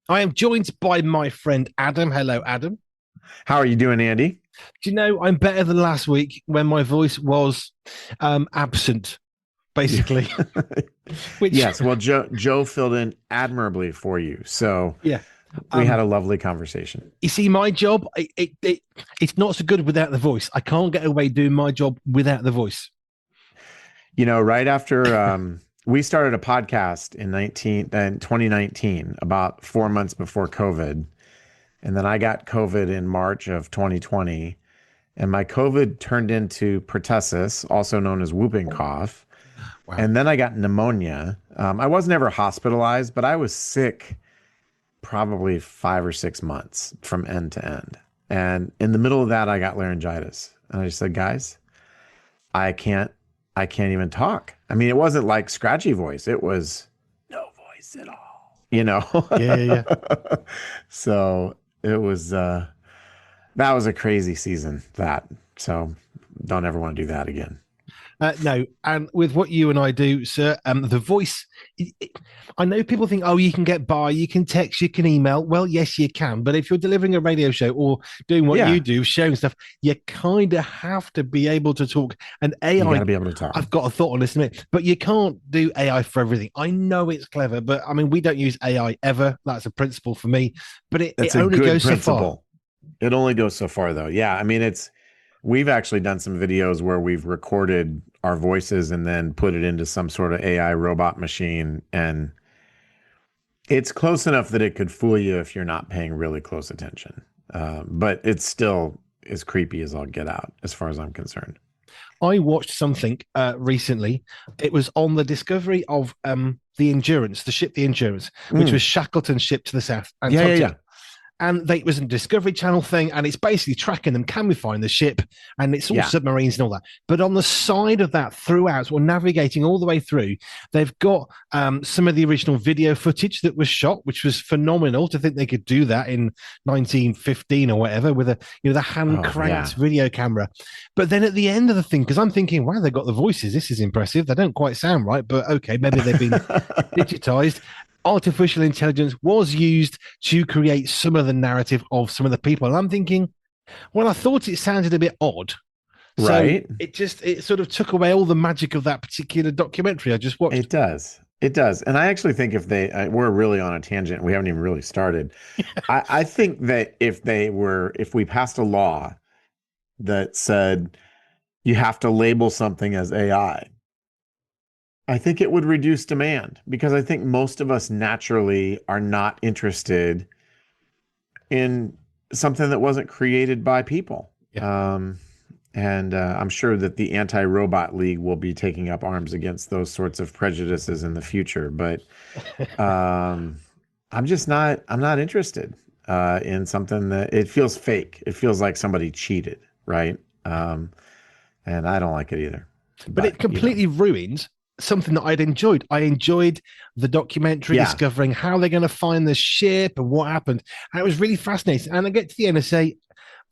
I am joined by my friend Adam. Hello, Adam. How are you doing, Andy? Do you know I'm better than last week when my voice was absent, Yeah. basically? Which, Yes. Well, Joe filled in admirably for you. So yeah, we had um, a lovely conversation. you see, my job it's not so good without the voice. I can't get away doing my job without the voice. Right after we started a podcast in 2019, about 4 months before COVID, and then I got COVID in March of 2020, and my COVID turned into pertussis, also known as whooping cough, Wow. and then I got pneumonia. I was never hospitalized, but I was sick probably 5 or 6 months from end to end. And in the middle of that, I got laryngitis. And I just said, guys, I can't, I can't even talk. I mean, it wasn't like scratchy voice. It was no voice at all, you know? Yeah, yeah, yeah. So it was, that was a crazy season so don't ever want to do that again. No, and with what you and I do, sir, the voice. I know people think, oh, you can get by, you can text, you can email. Well, yes, you can, but if you're delivering a radio show or doing what you Yeah. do, sharing stuff, you kind of have to be able to talk. And You got AI, to be able to talk. I've got a thought on this in a minute, but you can't do AI for everything. I know it's clever, but I mean, we don't use AI ever. That's a principle for me, but it That's a only good goes so far. principle. It only goes so far though. Yeah. I mean, we've actually done some videos where we've recorded our voices and then put it into some sort of AI robot machine. And it's close enough that it could fool you if you're not paying really close attention. But it's still as creepy as I'll get out, as far as I'm concerned. I watched something recently. It was on the discovery of the Endurance, the ship, the Endurance, which was Mm. Shackleton's ship to the South Yeah, yeah, Antarctic. yeah. And it was a Discovery Channel thing, and it's basically tracking them. Can we find the ship? And it's all Yeah. submarines and all that. But on the side of that, throughout, or navigating all the way through, they've got some of the original video footage that was shot, which was phenomenal to think they could do that in 1915 or whatever with a the hand Oh, cranked yeah. video camera. But then at the end of the thing, because I'm thinking, wow, they got the voices. This is impressive. They don't quite sound right, but okay, maybe they've been digitized. Artificial intelligence was used to create some of the narrative of some of the people. And I'm thinking, well, I thought it sounded a bit odd. So Right. it sort of took away all the magic of that particular documentary I just watched. It does. It does. And I actually think if we're really on a tangent, we haven't even really started. I think that if we passed a law that said you have to label something as I think it would reduce demand because I think most of us naturally are not interested in something that wasn't created by people. Yeah. And I'm sure that the anti-robot league will be taking up arms against those sorts of prejudices in the future. But um, I'm not interested in something that it feels fake. It feels like somebody cheated, right? And I don't like it either. But But it completely ruins something that I'd enjoyed. I enjoyed the documentary yeah, discovering how they're going to find the ship and what happened. And it was really fascinating. And I get to the end and say,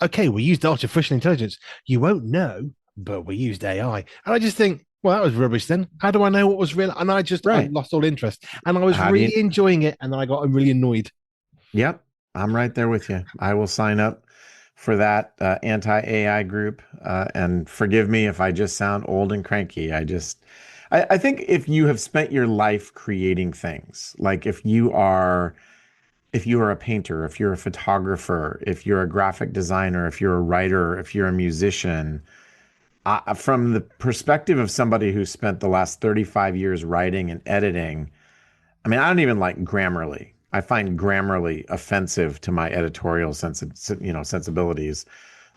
okay, we used artificial intelligence. You won't know, but we used AI. And I just think, well, that was rubbish then. How do I know what was real? And I right. lost all interest. And I was How do really you? enjoying it. And then I got really annoyed. Yep, I'm right there with you. I will sign up for that anti-AI group. And forgive me if I just sound old and cranky. I think if you have spent your life creating things, like if you are a painter, if you're a photographer, if you're a graphic designer, if you're a writer, if you're a musician, from the perspective of somebody who spent the last 35 years writing and editing, I mean, I don't even like Grammarly. I find Grammarly offensive to my editorial sensibilities.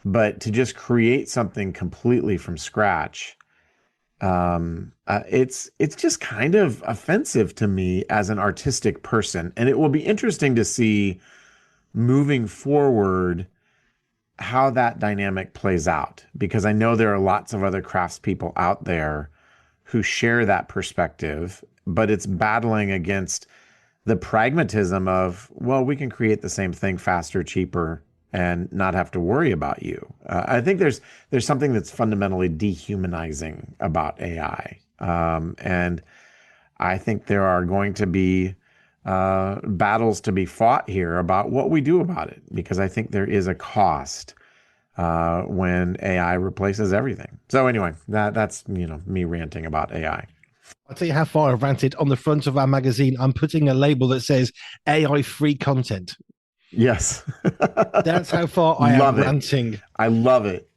But to just create something completely from scratch, it's just kind of offensive to me as an artistic person. And it will be interesting to see moving forward how that dynamic plays out, because I know there are lots of other craftspeople out there who share that perspective, but it's battling against the pragmatism of, well, we can create the same thing faster, cheaper, and not have to worry about you. I think there's something that's fundamentally dehumanizing about AI, and I think there are going to be battles to be fought here about what we do about it, because I think there is a cost when AI replaces everything. So anyway, that's me ranting about AI. I'll tell you how far I've ranted. On the front of our magazine, I'm putting a label that says AI free content. Yes. That's how far I am Love it. ranting. I love it.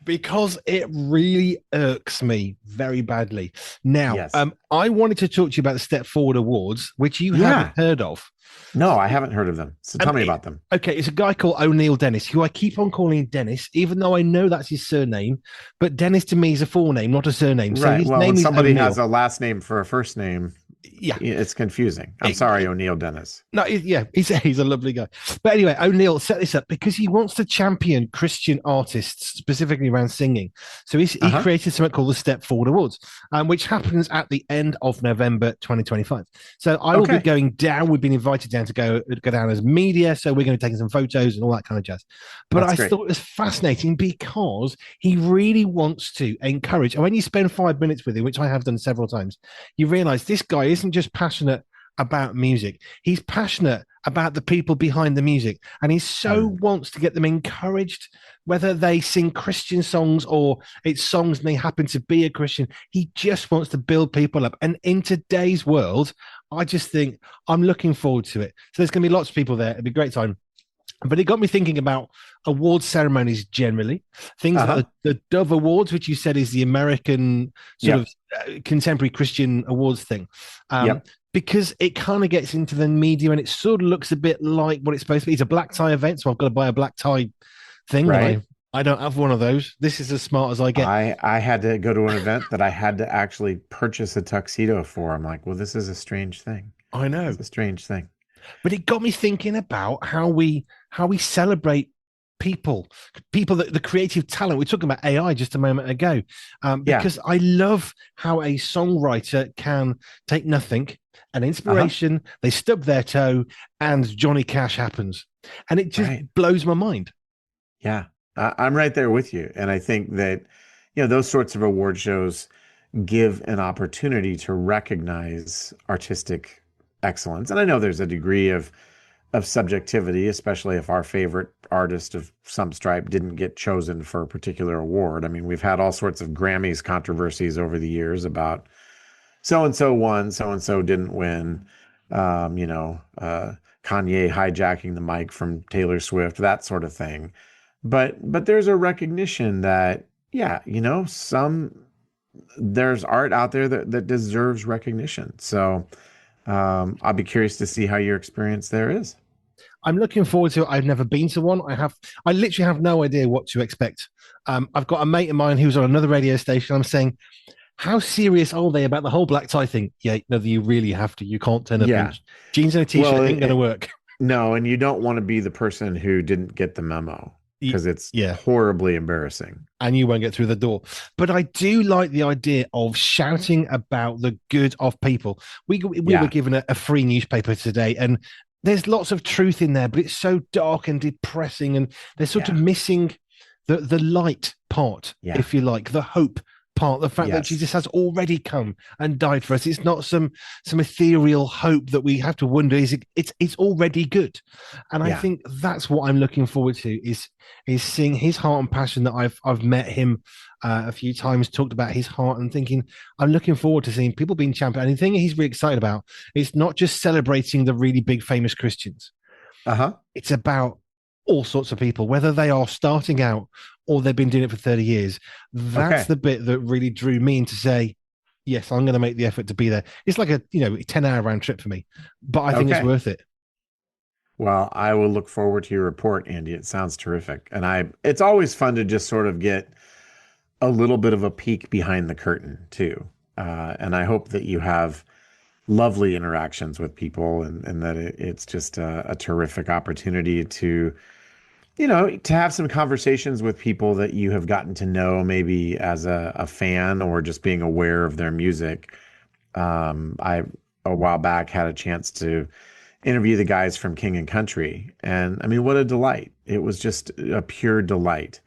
Because it really irks me very badly. Now, Yes. I wanted to talk to you about the Step Forward Awards, which you haven't Yeah. heard of. No, I haven't heard of them. So tell me It, about them. okay, it's a guy called O'Neill Dennis, who I keep on calling Dennis, even though I know that's his surname. But Dennis to me is a full name, not a surname. So Right. his Well, when name is somebody has O'Neill. a last name for a first name, Yeah. it's confusing. I'm sorry, It, O'Neill Dennis. No, yeah, he's a lovely guy. But anyway, O'Neill set this up because he wants to champion Christian artists, specifically around singing. So he Uh-huh. created something called the Step Forward Awards, which happens at the end of November 2025. So I will be Okay. going down. We've been invited down to go down as media. So we're going to be taking some photos and all that kind of jazz. But That's I great. thought it was fascinating because he really wants to encourage. And when you spend 5 minutes with him, which I have done several times, you realize this guy isn't just passionate about music. He's passionate about the people behind the music, and he so Mm. wants to get them encouraged, whether they sing Christian songs or it's songs and they happen to be a Christian. He just wants to build people up. And in today's world, I just think I'm looking forward to it. So there's going to be lots of people there. It'll be a great time. But it got me thinking about award ceremonies generally, things like Uh-huh. the Dove Awards, which you said is the American sort of Yep. contemporary Christian awards thing. Um, Yep. because it kind of gets into the media and it sort of looks a bit like what it's supposed to be. It's a black tie event, so I've got to buy a black tie thing, and Right. I don't have one of those. This is as smart as I get. I had to go to an event that I had to actually purchase a tuxedo for. I'm like, well, this is a strange thing. I It's know. a strange thing. But it got me thinking about how we celebrate people that the creative talent. We're talking about AI just a moment ago, Yeah. because I love how a songwriter can take nothing, an Uh-huh. inspiration, they stub their toe, and Johnny Cash happens, and it just Right. blows my mind. Yeah. I'm right there with you. And I think that, those sorts of award shows give an opportunity to recognize artistic excellence. And I know there's a degree of subjectivity, especially if our favorite artist of some stripe didn't get chosen for a particular award. I mean, we've had all sorts of Grammys controversies over the years about so and so won, so and so didn't win. Kanye hijacking the mic from Taylor Swift, that sort of thing. But there's a recognition that, yeah, some there's art out there that deserves recognition. So I'll be curious to see how your experience there is. I'm looking forward to it. I've never been to one. I literally have no idea what to expect. I've got a mate of mine who's on another radio station. I'm saying, how serious are they about the whole black tie thing? Yeah, no, you really have to. You can't turn up in Yeah. jeans and a Well, t-shirt. It ain't going to work. no, and you don't want to be the person who didn't get the memo because it's Yeah, horribly embarrassing. and you won't get through the door. But I do like the idea of shouting about the good of people. We were Yeah. given a free newspaper today, and there's lots of truth in there, but it's so dark and depressing, and they're sort of Yeah. missing the light part, Yeah. if you like, the hope part, the fact that Yes. Jesus has already come and died for us. It's not some ethereal hope that we have to wonder. It's already good, and I Yeah. think that's what I'm looking forward to is seeing his heart and passion. That I've met him a few times, talked about his heart, and thinking I'm looking forward to seeing people being champion. And the thing he's really excited about is not just celebrating the really big famous Christians. Uh-huh. It's about all sorts of people, whether they are starting out or they've been doing it for 30 years. That's Okay. the bit that really drew me in to say, yes, I'm going to make the effort to be there. It's like a 10-hour round trip for me, but I think it's Okay. worth it. Well, I will look forward to your report, Andy. It sounds terrific. And it's always fun to just sort of get a little bit of a peek behind the curtain too. And I hope that you have lovely interactions with people and that it's just a terrific opportunity to, to have some conversations with people that you have gotten to know maybe as a fan or just being aware of their music. I, a while back, had a chance to interview the guys from King and Country. And I mean, what a delight. It was just a pure delight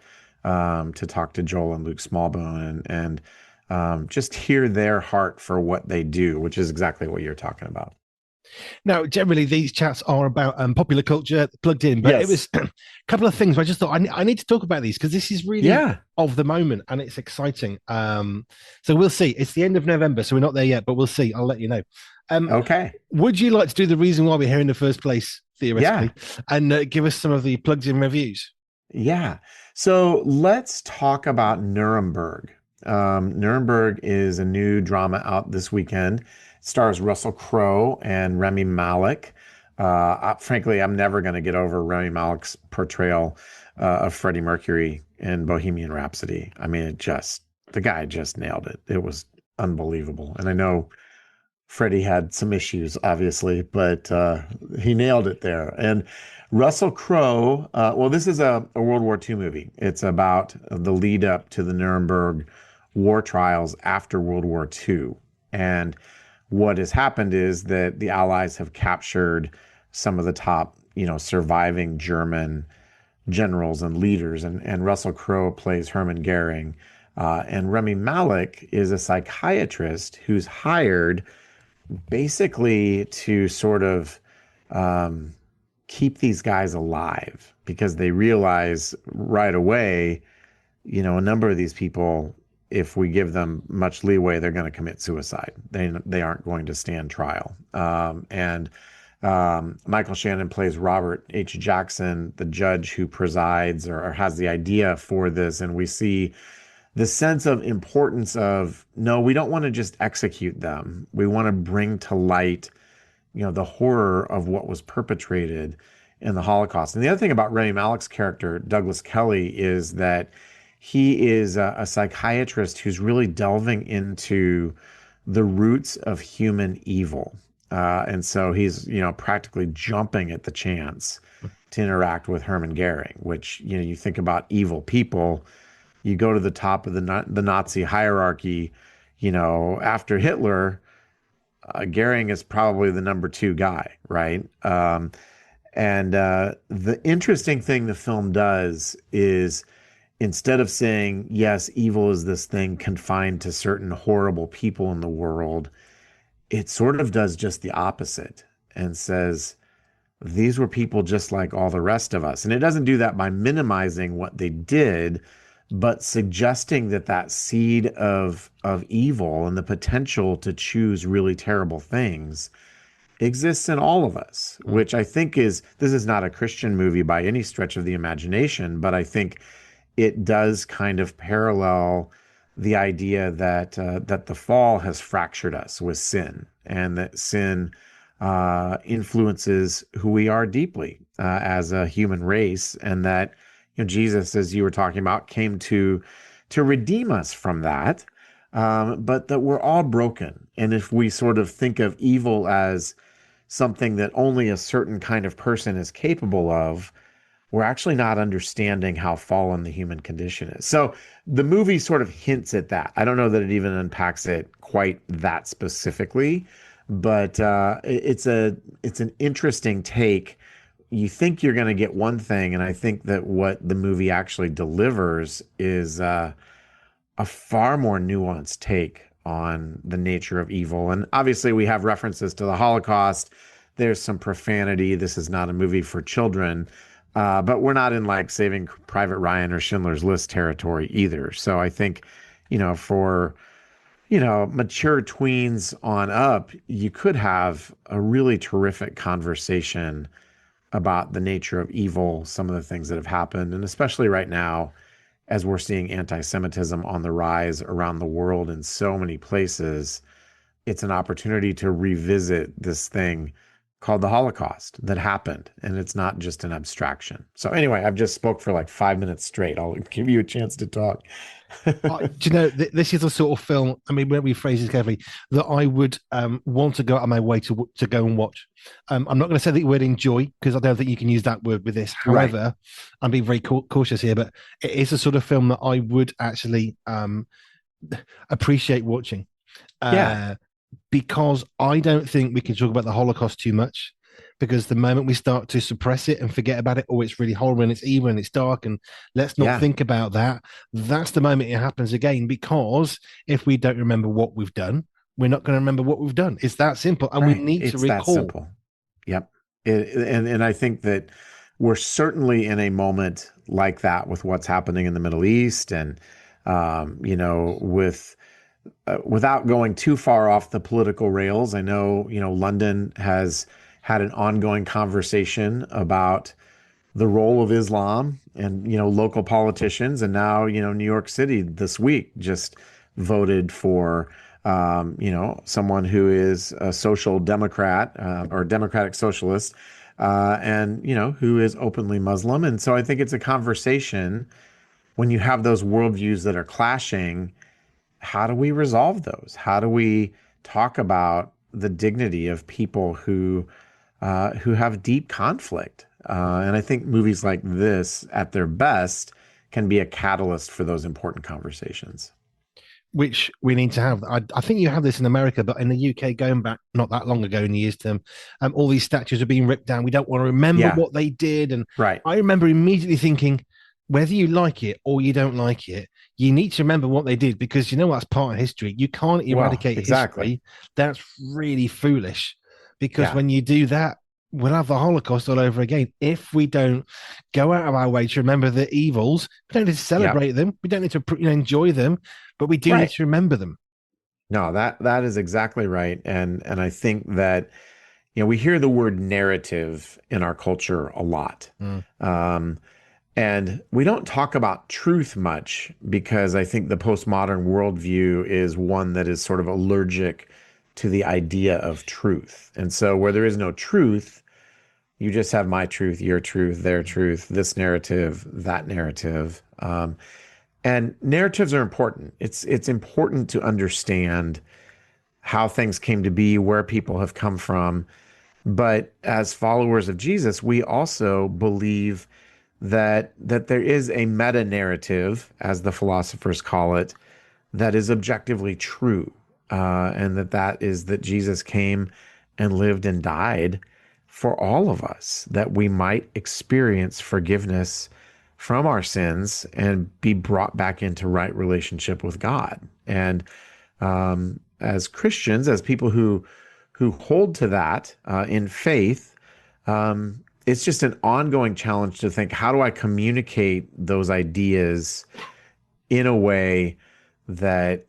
to talk to Joel and Luke Smallbone and just hear their heart for what they do, which is exactly what you're talking about. Now, generally, these chats are about popular culture plugged in, but it Yes. was a couple of things where I just thought I need to talk about these because this is really Yeah. of the moment and it's exciting. So we'll see. It's the end of November, so we're not there yet, but we'll see. I'll let you know. Um, Okay. would you like to do the reason why we're here in the first place, Yeah. theoretically, and give us some of the plugged in reviews? Yeah. So let's talk about Nuremberg. Nuremberg is a new drama out this weekend. It stars Russell Crowe and Remy Malek. Frankly, I'm never going to get over Remy Malek's portrayal of Freddie Mercury in Bohemian Rhapsody. I mean, the guy just nailed it. It was unbelievable. And I know Freddie had some issues, obviously, but he nailed it there. And Russell Crowe, well, this is a World War II movie. It's about the lead up to the Nuremberg war trials after World War II. And what has happened is that the Allies have captured some of the top, surviving German generals and leaders. And Russell Crowe plays Hermann Goering. And Remy Malek is a psychiatrist who's hired basically to sort of um, keep these guys alive because they realize right away, a number of these people, if we give them much leeway, they're going to commit suicide. They aren't going to stand trial. And Michael Shannon plays Robert H. Jackson, the judge who presides or has the idea for this, and we see the sense of importance of no, we don't want to just execute them. We want to bring to light, the horror of what was perpetrated in the Holocaust. And the other thing about Rami Malek's character, Douglas Kelly, is that he is a psychiatrist who's really delving into the roots of human evil. And so he's, practically jumping at the chance to interact with Hermann Goering, which, you think about evil people, you go to the top of the Nazi hierarchy, after Hitler, Goering is probably the number two guy, right? And the interesting thing the film does is instead of saying, yes, evil is this thing confined to certain horrible people in the world, it sort of does just the opposite and says, these were people just like all the rest of us. And it doesn't do that by minimizing what they did, but suggesting that that seed of evil and the potential to choose really terrible things exists in all of us, Mm. which I think this is not a Christian movie by any stretch of the imagination, but I think it does kind of parallel the idea that the fall has fractured us with sin, and that sin influences who we are deeply as a human race, and that Jesus, as you were talking about, came to redeem us from that, but that we're all broken, and if we sort of think of evil as something that only a certain kind of person is capable of, we're actually not understanding how fallen the human condition is. So the movie sort of hints at that. I don't know that it even unpacks it quite that specifically, but it's an interesting take. You think you're going to get one thing, and I think that what the movie actually delivers is a far more nuanced take on the nature of evil. And obviously, we have references to the Holocaust. There's some profanity. This is not a movie for children, but we're not in like Saving Private Ryan or Schindler's List territory either. So I think, for mature tweens on up, you could have a really terrific conversation about the nature of evil, some of the things that have happened, and especially right now, as we're seeing anti-Semitism on the rise around the world in so many places, it's an opportunity to revisit this thing called the Holocaust that happened, and it's not just an abstraction. So anyway, I've just spoke for like 5 minutes straight. I'll give you a chance to talk. Do you know, this is a sort of film, I mean, when we phrase this carefully, that I would want to go out of my way to go and watch. I'm not going to say the word enjoy because I don't think you can use that word with this. Right. However, I'm being very cautious here, but it is a sort of film that I would actually appreciate watching. Yeah. Uh, because I don't think we can talk about the Holocaust too much. Because the moment we start to suppress it and forget about it, oh, it's really horrible and it's evil and it's dark, and let's not Yeah. think about that, that's the moment it happens again. Because if we don't remember what we've done, we're not going to remember what we've done. It's that simple. And we Right. need to It's that recall. simple. Yep. And I think that we're certainly in a moment like that with what's happening in the Middle East, and with without going too far off the political rails. I know London has had an ongoing conversation about the role of Islam and local politicians, and now New York City this week just voted for someone who is a social democrat or democratic socialist, and who is openly Muslim. And so I think it's a conversation when you have those worldviews that are clashing. How do we resolve those? How do we talk about the dignity of people who have deep conflict? And I think movies like this, at their best, can be a catalyst for those important conversations. Which we need to have. I think you have this in America, but in the UK, going back not that long ago in the years term, all these statues are being ripped down. We don't want to remember Yeah, what they did. And right. I remember immediately thinking, whether you like it or you don't like it, you need to remember what they did, because that's part of history. You can't Well, eradicate exactly. history. That's really foolish, because Yeah, when you do that, we'll have the Holocaust all over again. If we don't go out of our way to remember the evils, we don't need to yep, celebrate them. We don't need to enjoy them, but we do need right. to remember them. No, that is exactly right. And I think that we hear the word narrative in our culture a lot. Mm. And we don't talk about truth much, because I think the postmodern worldview is one that is sort of allergic to the idea of truth. And so where there is no truth, you just have my truth, your truth, their truth, this narrative, that narrative. And narratives are important. It's important to understand how things came to be, where people have come from. But as followers of Jesus, we also believe that there is a meta narrative, as the philosophers call it, that is objectively true, and that is that Jesus came and lived and died for all of us, that we might experience forgiveness from our sins and be brought back into right relationship with God. And as Christians, as people who hold to that in faith, it's just an ongoing challenge to think, how do I communicate those ideas in a way that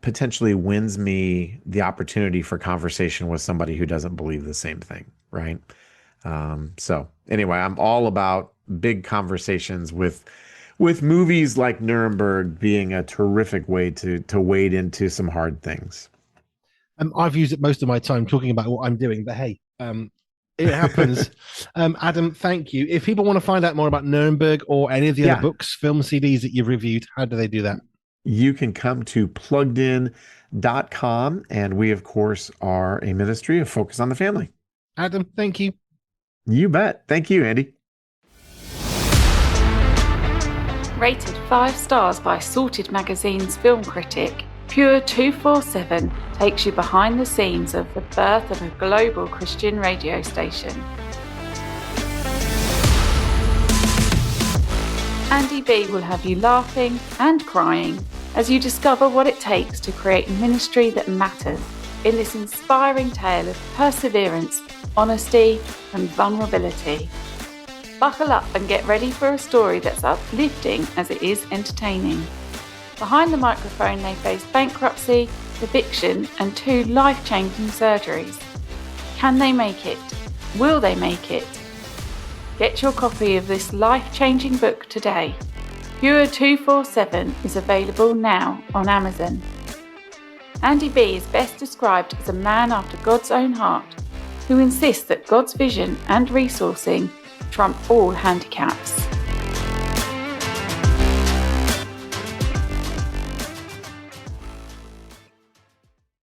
potentially wins me the opportunity for conversation with somebody who doesn't believe the same thing, right? So anyway, I'm all about big conversations, with movies like Nuremberg being a terrific way to wade into some hard things. I've used it most of my time talking about what I'm doing, but hey, it happens. Adam, thank you. If people want to find out more about Nuremberg or any of the other Yeah, books, film CDs that you've reviewed, how do they do that? you can come to pluggedin.com, and we, of course, are a ministry of Focus on the Family. Adam, thank you. You bet. Thank you, Andy. Rated 5 stars by Sorted Magazine's film critic, Pure 247 takes you behind the scenes of the birth of a global Christian radio station. Andy B will have you laughing and crying as you discover what it takes to create ministry that matters in this inspiring tale of perseverance, honesty, and vulnerability. Buckle up and get ready for a story that's uplifting as it is entertaining. Behind the microphone, they face bankruptcy, eviction, and 2 life-changing surgeries. Can they make it? Will they make it? Get your copy of this life-changing book today. Pure 247 is available now on Amazon. Andy B is best described as a man after God's own heart, who insists that God's vision and resourcing trump all handicaps.